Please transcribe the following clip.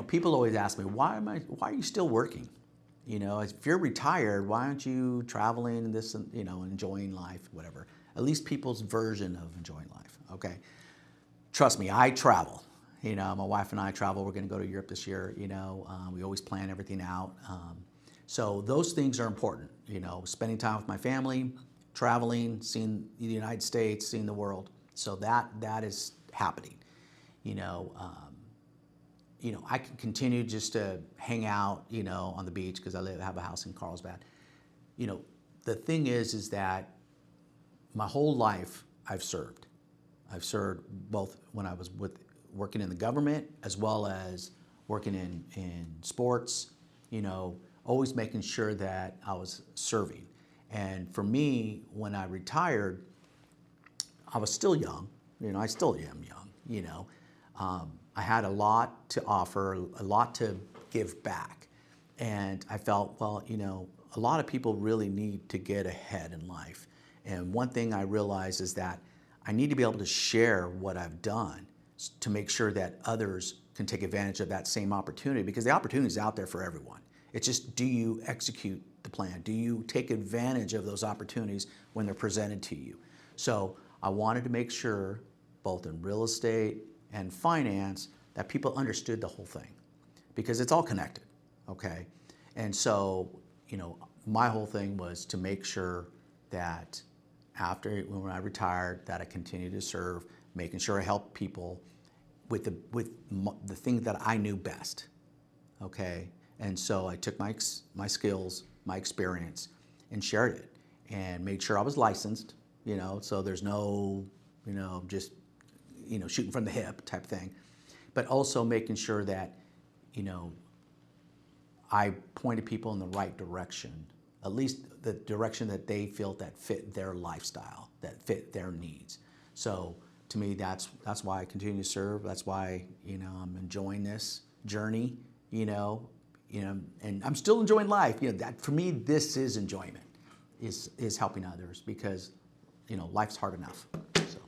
people always ask me, why are you still working? If you're retired, why aren't you traveling and this, and, enjoying life, whatever. At least people's version of enjoying life, okay? Trust me, I travel. My wife and I travel. We're going to go to Europe this year. We always plan everything out. So those things are important. Spending time with my family, traveling, seeing the United States, seeing the world. So that is happening. I can continue just to hang out, on the beach because I have a house in Carlsbad. The thing is that my whole life I've served. I've served both when I was working in the government as well as working in sports, always making sure that I was serving. And for me, when I retired, I was still young. I still am young, I had a lot to offer, a lot to give back. And I felt, well, a lot of people really need to get ahead in life. And one thing I realized is that I need to be able to share what I've done to make sure that others can take advantage of that same opportunity, because the opportunity is out there for everyone. It's just, do you execute the plan? Do you take advantage of those opportunities when they're presented to you? So I wanted to make sure, both in real estate and finance, that people understood the whole thing, because it's all connected, okay? And so, my whole thing was to make sure that when I retired, that I continued to serve, making sure I helped people with the thing that I knew best, okay? And so I took my skills, my experience, and shared it, and made sure I was licensed, so there's no, just, shooting from the hip type thing, but also making sure that, I pointed people in the right direction, at least the direction that they felt that fit their lifestyle, that fit their needs. So to me, that's why I continue to serve. That's why, I'm enjoying this journey, and I'm still enjoying life. That for me, this is enjoyment, is helping others, because, life's hard enough. So.